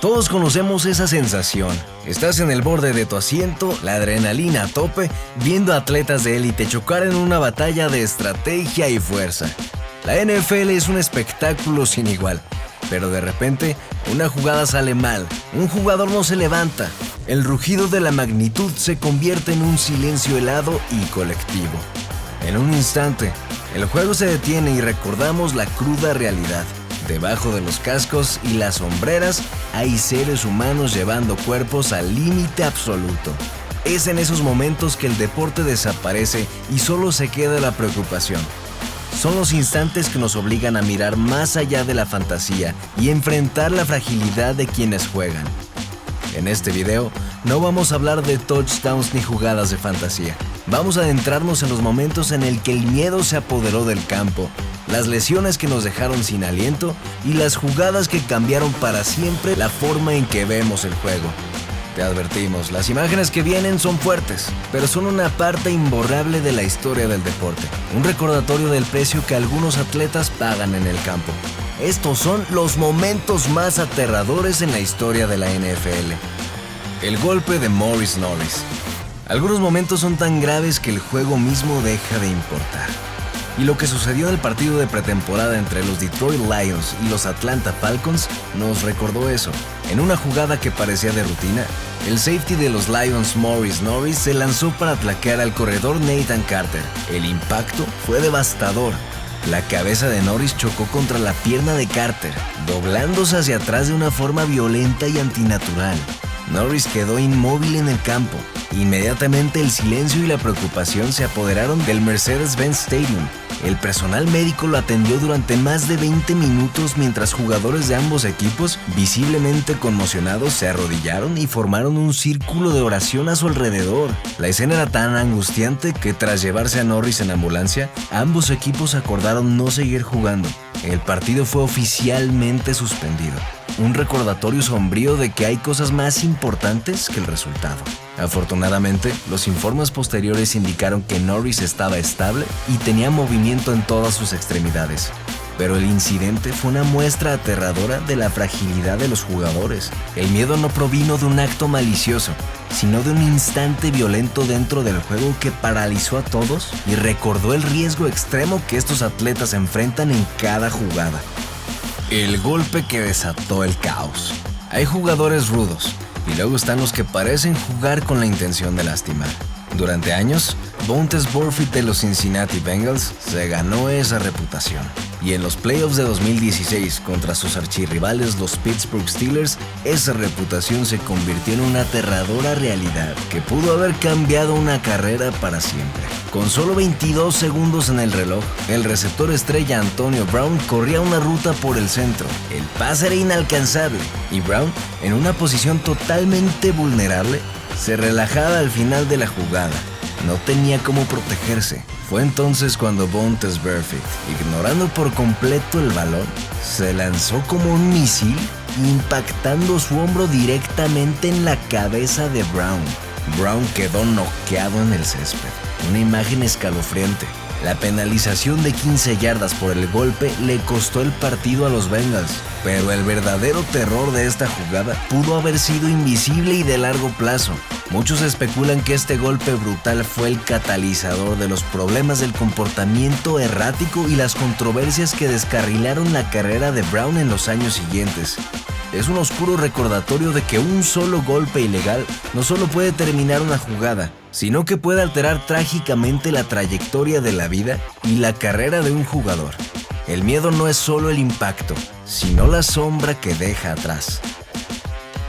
Todos conocemos esa sensación. Estás en el borde de tu asiento, la adrenalina a tope, viendo a atletas de élite chocar en una batalla de estrategia y fuerza. La NFL es un espectáculo sin igual, pero de repente una jugada sale mal, un jugador no se levanta. El rugido de la magnitud se convierte en un silencio helado y colectivo. En un instante, el juego se detiene y recordamos la cruda realidad. Debajo de los cascos y las sombreras hay seres humanos llevando cuerpos al límite absoluto. Es en esos momentos que el deporte desaparece y solo se queda la preocupación. Son los instantes que nos obligan a mirar más allá de la fantasía y enfrentar la fragilidad de quienes juegan. En este video no vamos a hablar de touchdowns ni jugadas de fantasía. Vamos a adentrarnos en los momentos en el que el miedo se apoderó del campo, las lesiones que nos dejaron sin aliento y las jugadas que cambiaron para siempre la forma en que vemos el juego. Te advertimos, las imágenes que vienen son fuertes, pero son una parte imborrable de la historia del deporte. Un recordatorio del precio que algunos atletas pagan en el campo. Estos son los momentos más aterradores en la historia de la NFL. El golpe de Maurice Norris. Algunos momentos son tan graves que el juego mismo deja de importar. Y lo que sucedió en el partido de pretemporada entre los Detroit Lions y los Atlanta Falcons nos recordó eso. En una jugada que parecía de rutina, el safety de los Lions, Maurice Norris, se lanzó para atracar al corredor Nathan Carter. El impacto fue devastador. La cabeza de Norris chocó contra la pierna de Carter, doblándose hacia atrás de una forma violenta y antinatural. Norris quedó inmóvil en el campo. Inmediatamente el silencio y la preocupación se apoderaron del Mercedes-Benz Stadium. El personal médico lo atendió durante más de 20 minutos mientras jugadores de ambos equipos, visiblemente conmocionados, se arrodillaron y formaron un círculo de oración a su alrededor. La escena era tan angustiante que tras llevarse a Norris en ambulancia, ambos equipos acordaron no seguir jugando. El partido fue oficialmente suspendido. Un recordatorio sombrío de que hay cosas más importantes que el resultado. Afortunadamente, los informes posteriores indicaron que Norris estaba estable y tenía movimiento en todas sus extremidades. Pero el incidente fue una muestra aterradora de la fragilidad de los jugadores. El miedo no provino de un acto malicioso, sino de un instante violento dentro del juego que paralizó a todos y recordó el riesgo extremo que estos atletas enfrentan en cada jugada. El golpe que desató el caos. Hay jugadores rudos, y luego están los que parecen jugar con la intención de lastimar. Durante años, Vontaze Burfict de los Cincinnati Bengals se ganó esa reputación. Y en los playoffs de 2016 contra sus archirrivales los Pittsburgh Steelers, esa reputación se convirtió en una aterradora realidad que pudo haber cambiado una carrera para siempre. Con solo 22 segundos en el reloj, el receptor estrella Antonio Brown corría una ruta por el centro. El pase era inalcanzable y Brown, en una posición totalmente vulnerable, se relajaba al final de la jugada. No tenía cómo protegerse. Fue entonces cuando Vontaze Burfict, ignorando por completo el balón, se lanzó como un misil, impactando su hombro directamente en la cabeza de Brown. Brown quedó noqueado en el césped. Una imagen escalofriante. La penalización de 15 yardas por el golpe le costó el partido a los Bengals, pero el verdadero terror de esta jugada pudo haber sido invisible y de largo plazo. Muchos especulan que este golpe brutal fue el catalizador de los problemas del comportamiento errático y las controversias que descarrilaron la carrera de Brown en los años siguientes. Es un oscuro recordatorio de que un solo golpe ilegal no solo puede terminar una jugada, sino que puede alterar trágicamente la trayectoria de la vida y la carrera de un jugador. El miedo no es solo el impacto, sino la sombra que deja atrás.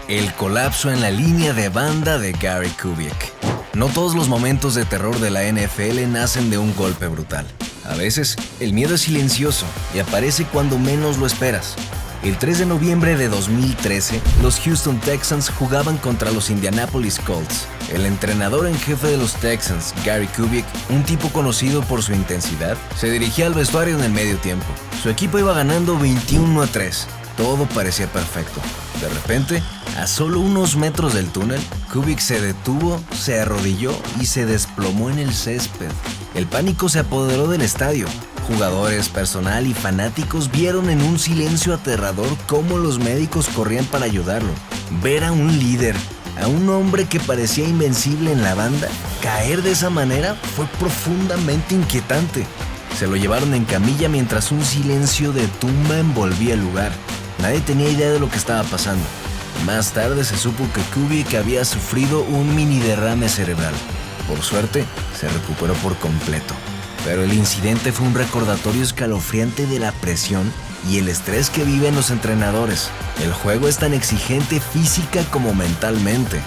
El colapso en la línea de banda de Gary Kubiak. No todos los momentos de terror de la NFL nacen de un golpe brutal. A veces, el miedo es silencioso y aparece cuando menos lo esperas. El 3 de noviembre de 2013, los Houston Texans jugaban contra los Indianapolis Colts. El entrenador en jefe de los Texans, Gary Kubiak, un tipo conocido por su intensidad, se dirigía al vestuario en el medio tiempo. Su equipo iba ganando 21-3. Todo parecía perfecto. De repente, a solo unos metros del túnel, Kubiak se detuvo, se arrodilló y se desplomó en el césped. El pánico se apoderó del estadio. jugadores, personal y fanáticos vieron en un silencio aterrador cómo los médicos corrían para ayudarlo. Ver a un líder, a un hombre que parecía invencible en la banda, caer de esa manera fue profundamente inquietante. Se lo llevaron en camilla mientras un silencio de tumba envolvía el lugar. Nadie tenía idea de lo que estaba pasando. Más tarde se supo que Kubik había sufrido un mini derrame cerebral. Por suerte, se recuperó por completo. Pero el incidente fue un recordatorio escalofriante de la presión y el estrés que viven los entrenadores. El juego es tan exigente física como mentalmente.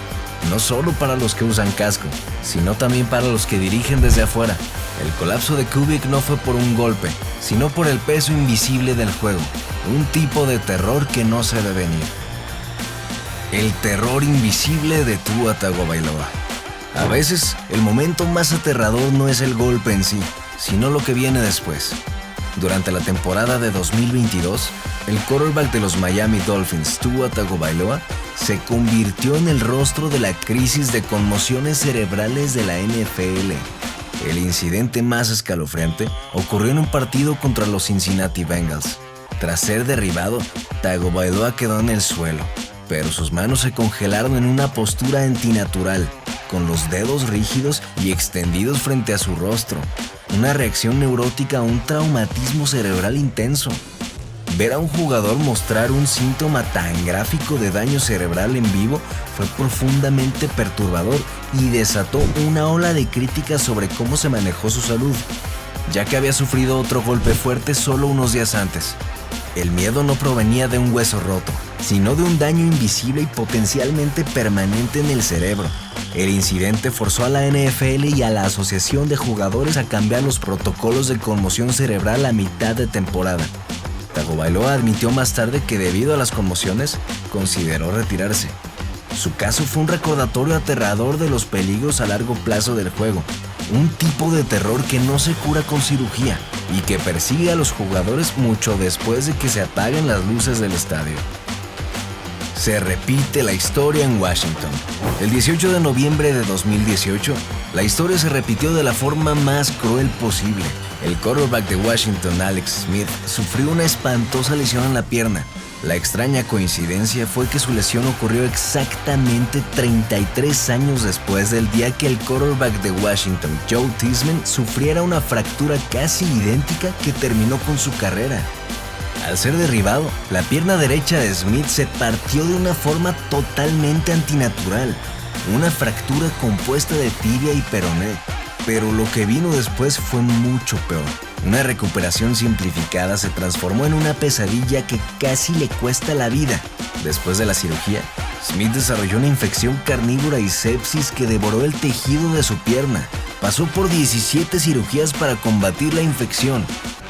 No solo para los que usan casco, sino también para los que dirigen desde afuera. El colapso de Kubik no fue por un golpe, sino por el peso invisible del juego. Un tipo de terror que no se ve venir. El terror invisible de Tua Tagovailoa. A veces, el momento más aterrador no es el golpe en sí, sino lo que viene después. Durante la temporada de 2022, el quarterback de los Miami Dolphins, Tua Tagovailoa, se convirtió en el rostro de la crisis de conmociones cerebrales de la NFL. El incidente más escalofriante ocurrió en un partido contra los Cincinnati Bengals. Tras ser derribado, Tagovailoa quedó en el suelo, pero sus manos se congelaron en una postura antinatural, con los dedos rígidos y extendidos frente a su rostro. Una reacción neurótica a un traumatismo cerebral intenso. Ver a un jugador mostrar un síntoma tan gráfico de daño cerebral en vivo fue profundamente perturbador y desató una ola de críticas sobre cómo se manejó su salud, ya que había sufrido otro golpe fuerte solo unos días antes. El miedo no provenía de un hueso roto, sino de un daño invisible y potencialmente permanente en el cerebro. El incidente forzó a la NFL y a la Asociación de Jugadores a cambiar los protocolos de conmoción cerebral a mitad de temporada. Tagovailoa admitió más tarde que debido a las conmociones, consideró retirarse. Su caso fue un recordatorio aterrador de los peligros a largo plazo del juego, un tipo de terror que no se cura con cirugía y que persigue a los jugadores mucho después de que se apaguen las luces del estadio. Se repite la historia en Washington. El 18 de noviembre de 2018, la historia se repitió de la forma más cruel posible. El quarterback de Washington, Alex Smith, sufrió una espantosa lesión en la pierna. La extraña coincidencia fue que su lesión ocurrió exactamente 33 años después del día que el quarterback de Washington, Joe Theismann, sufriera una fractura casi idéntica que terminó con su carrera. Al ser derribado, la pierna derecha de Smith se partió de una forma totalmente antinatural, una fractura compuesta de tibia y peroné. Pero lo que vino después fue mucho peor. Una recuperación simplificada se transformó en una pesadilla que casi le cuesta la vida. Después de la cirugía, Smith desarrolló una infección carnívora y sepsis que devoró el tejido de su pierna. Pasó por 17 cirugías para combatir la infección.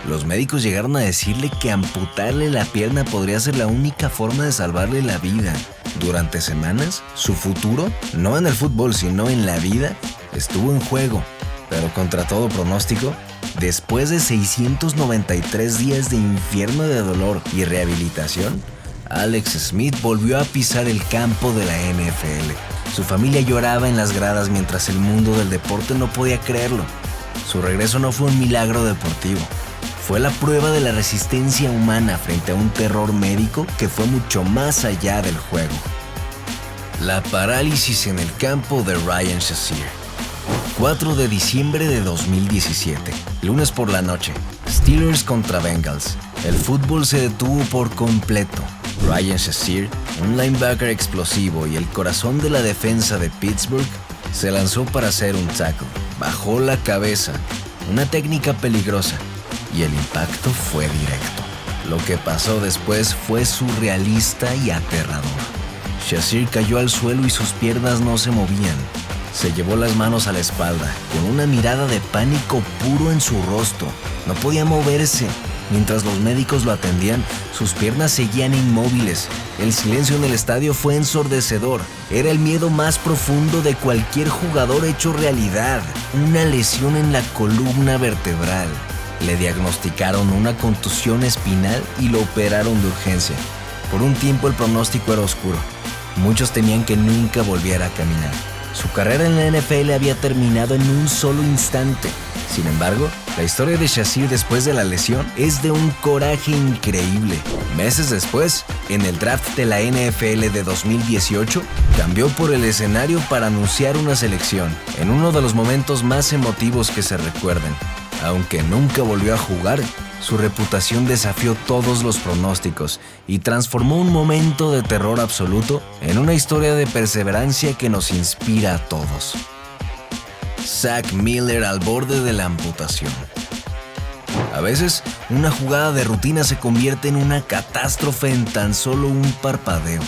Los médicos llegaron a decirle que amputarle la pierna podría ser la única forma de salvarle la vida. Durante semanas, su futuro, no en el fútbol sino en la vida, estuvo en juego. Pero contra todo pronóstico, después de 693 días de infierno de dolor y rehabilitación, Alex Smith volvió a pisar el campo de la NFL. Su familia lloraba en las gradas mientras el mundo del deporte no podía creerlo. Su regreso no fue un milagro deportivo. Fue la prueba de la resistencia humana frente a un terror médico que fue mucho más allá del juego. La parálisis en el campo de Ryan Shazier. 4 de diciembre de 2017, lunes por la noche, Steelers contra Bengals. El fútbol se detuvo por completo. Ryan Shazier, un linebacker explosivo y el corazón de la defensa de Pittsburgh, se lanzó para hacer un tackle. Bajó la cabeza, una técnica peligrosa, y el impacto fue directo. Lo que pasó después fue surrealista y aterrador. Shazier cayó al suelo y sus piernas no se movían. Se llevó las manos a la espalda, con una mirada de pánico puro en su rostro. No podía moverse. Mientras los médicos lo atendían, sus piernas seguían inmóviles. El silencio en el estadio fue ensordecedor. Era el miedo más profundo de cualquier jugador hecho realidad. Una lesión en la columna vertebral. Le diagnosticaron una contusión espinal y lo operaron de urgencia. Por un tiempo el pronóstico era oscuro. Muchos temían que nunca volviera a caminar. Su carrera en la NFL había terminado en un solo instante. Sin embargo, la historia de Shazier después de la lesión es de un coraje increíble. Meses después, en el draft de la NFL de 2018, cambió por el escenario para anunciar una selección, en uno de los momentos más emotivos que se recuerden. Aunque nunca volvió a jugar, su reputación desafió todos los pronósticos y transformó un momento de terror absoluto en una historia de perseverancia que nos inspira a todos. Zach Miller al borde de la amputación. A veces, una jugada de rutina se convierte en una catástrofe en tan solo un parpadeo.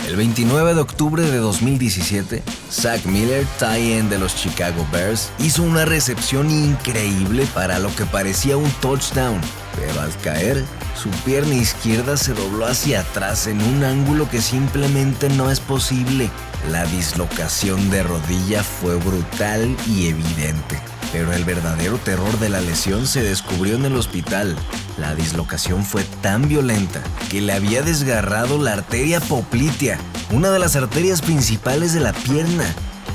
El 29 de octubre de 2017, Zach Miller, tight end de los Chicago Bears, hizo una recepción increíble para lo que parecía un touchdown, pero al caer, su pierna izquierda se dobló hacia atrás en un ángulo que simplemente no es posible. La dislocación de rodilla fue brutal y evidente, pero el verdadero terror de la lesión se descubrió en el hospital. La dislocación fue tan violenta que le había desgarrado la arteria poplitea, una de las arterias principales de la pierna.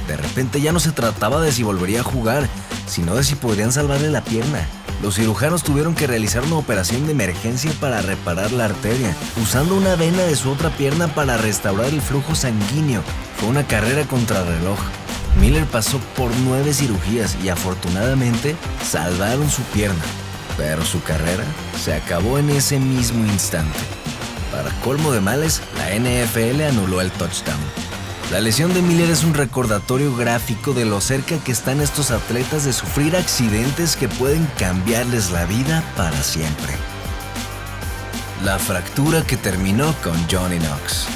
De repente ya no se trataba de si volvería a jugar, sino de si podrían salvarle la pierna. Los cirujanos tuvieron que realizar una operación de emergencia para reparar la arteria, usando una vena de su otra pierna para restaurar el flujo sanguíneo. Fue una carrera contrarreloj. Miller pasó por 9 cirugías y afortunadamente salvaron su pierna, pero su carrera se acabó en ese mismo instante. Para colmo de males, la NFL anuló el touchdown. La lesión de Miller es un recordatorio gráfico de lo cerca que están estos atletas de sufrir accidentes que pueden cambiarles la vida para siempre. La fractura que terminó con Johnny Knox.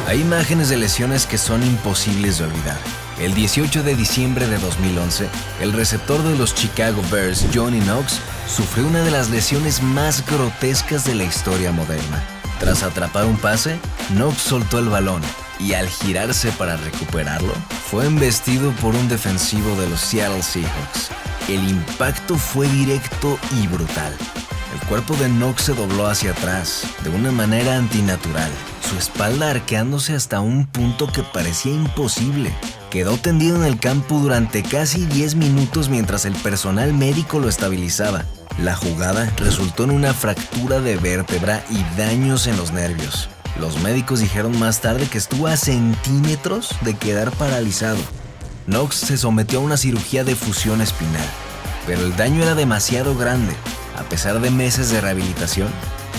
Hay imágenes de lesiones que son imposibles de olvidar. El 18 de diciembre de 2011, el receptor de los Chicago Bears, Johnny Knox, sufrió una de las lesiones más grotescas de la historia moderna. Tras atrapar un pase, Knox soltó el balón y al girarse para recuperarlo, fue embestido por un defensivo de los Seattle Seahawks. El impacto fue directo y brutal. El cuerpo de Knox se dobló hacia atrás, de una manera antinatural, su espalda arqueándose hasta un punto que parecía imposible. Quedó tendido en el campo durante casi 10 minutos mientras el personal médico lo estabilizaba. La jugada resultó en una fractura de vértebra y daños en los nervios. Los médicos dijeron más tarde que estuvo a centímetros de quedar paralizado. Knox se sometió a una cirugía de fusión espinal, pero el daño era demasiado grande. A pesar de meses de rehabilitación,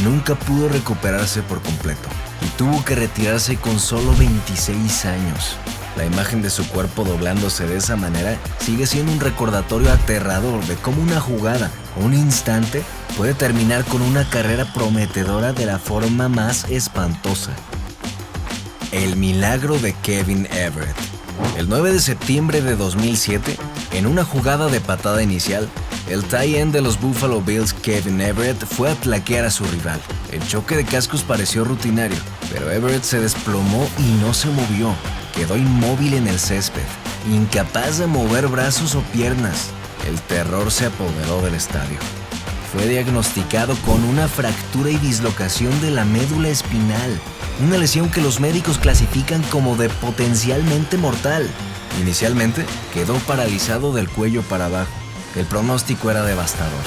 nunca pudo recuperarse por completo y tuvo que retirarse con solo 26 años. La imagen de su cuerpo doblándose de esa manera sigue siendo un recordatorio aterrador de cómo una jugada o un instante puede terminar con una carrera prometedora de la forma más espantosa. El milagro de Kevin Everett. El 9 de septiembre de 2007, en una jugada de patada inicial, el tight end de los Buffalo Bills, Kevin Everett, fue a taclear a su rival. El choque de cascos pareció rutinario, pero Everett se desplomó y no se movió. Quedó inmóvil en el césped, incapaz de mover brazos o piernas. El terror se apoderó del estadio. Fue diagnosticado con una fractura y dislocación de la médula espinal, una lesión que los médicos clasifican como de potencialmente mortal. Inicialmente, quedó paralizado del cuello para abajo. El pronóstico era devastador.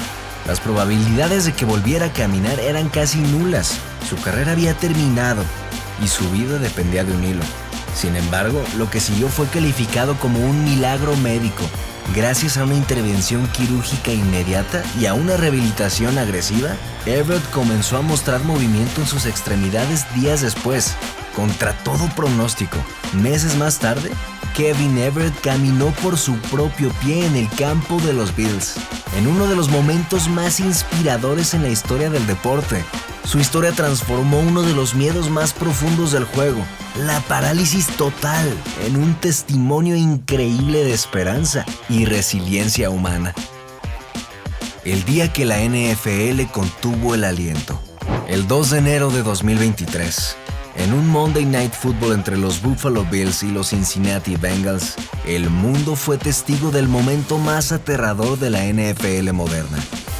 Las probabilidades de que volviera a caminar eran casi nulas. Su carrera había terminado y su vida dependía de un hilo. Sin embargo, lo que siguió fue calificado como un milagro médico. Gracias a una intervención quirúrgica inmediata y a una rehabilitación agresiva, Everett comenzó a mostrar movimiento en sus extremidades días después. Contra todo pronóstico, meses más tarde, Kevin Everett caminó por su propio pie en el campo de los Bills, en uno de los momentos más inspiradores en la historia del deporte. Su historia transformó uno de los miedos más profundos del juego, la parálisis total, en un testimonio increíble de esperanza y resiliencia humana. El día que la NFL contuvo el aliento. El 2 de enero de 2023. En un Monday Night Football entre los Buffalo Bills y los Cincinnati Bengals, el mundo fue testigo del momento más aterrador de la NFL moderna.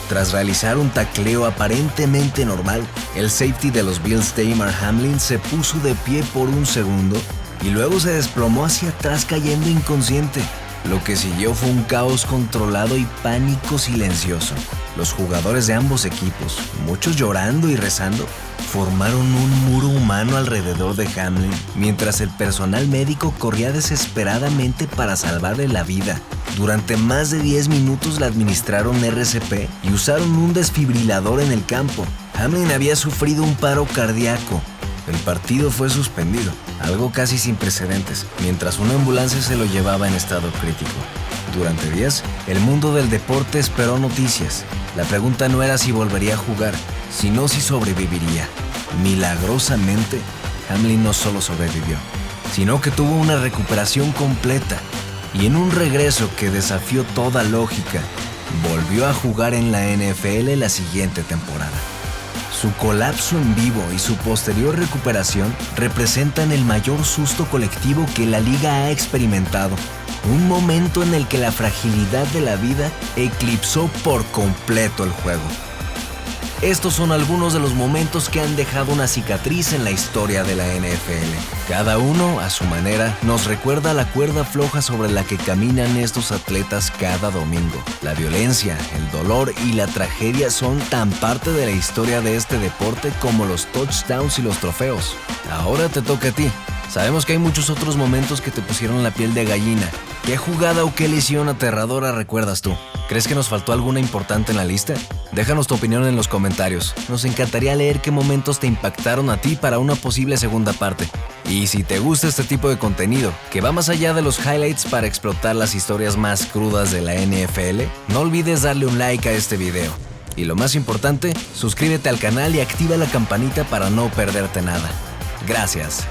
Tras realizar un tacleo aparentemente normal, el safety de los Bills, Damar Hamlin, se puso de pie por un segundo y luego se desplomó hacia atrás cayendo inconsciente. Lo que siguió fue un caos controlado y pánico silencioso. Los jugadores de ambos equipos, muchos llorando y rezando, formaron un muro humano alrededor de Hamlin, mientras el personal médico corría desesperadamente para salvarle la vida. Durante más de 10 minutos le administraron RCP y usaron un desfibrilador en el campo. Hamlin había sufrido un paro cardíaco. El partido fue suspendido, algo casi sin precedentes, mientras una ambulancia se lo llevaba en estado crítico. Durante días, el mundo del deporte esperó noticias. La pregunta no era si volvería a jugar, sino si sobreviviría. Milagrosamente, Hamlin no solo sobrevivió, sino que tuvo una recuperación completa. Y en un regreso que desafió toda lógica, volvió a jugar en la NFL la siguiente temporada. Su colapso en vivo y su posterior recuperación representan el mayor susto colectivo que la liga ha experimentado. Un momento en el que la fragilidad de la vida eclipsó por completo el juego. Estos son algunos de los momentos que han dejado una cicatriz en la historia de la NFL. Cada uno, a su manera, nos recuerda la cuerda floja sobre la que caminan estos atletas cada domingo. La violencia, el dolor y la tragedia son tan parte de la historia de este deporte como los touchdowns y los trofeos. Ahora te toca a ti. Sabemos que hay muchos otros momentos que te pusieron la piel de gallina. ¿Qué jugada o qué lesión aterradora recuerdas tú? ¿Crees que nos faltó alguna importante en la lista? Déjanos tu opinión en los comentarios. Nos encantaría leer qué momentos te impactaron a ti para una posible segunda parte. Y si te gusta este tipo de contenido, que va más allá de los highlights para explotar las historias más crudas de la NFL, no olvides darle un like a este video. Y lo más importante, suscríbete al canal y activa la campanita para no perderte nada. Gracias.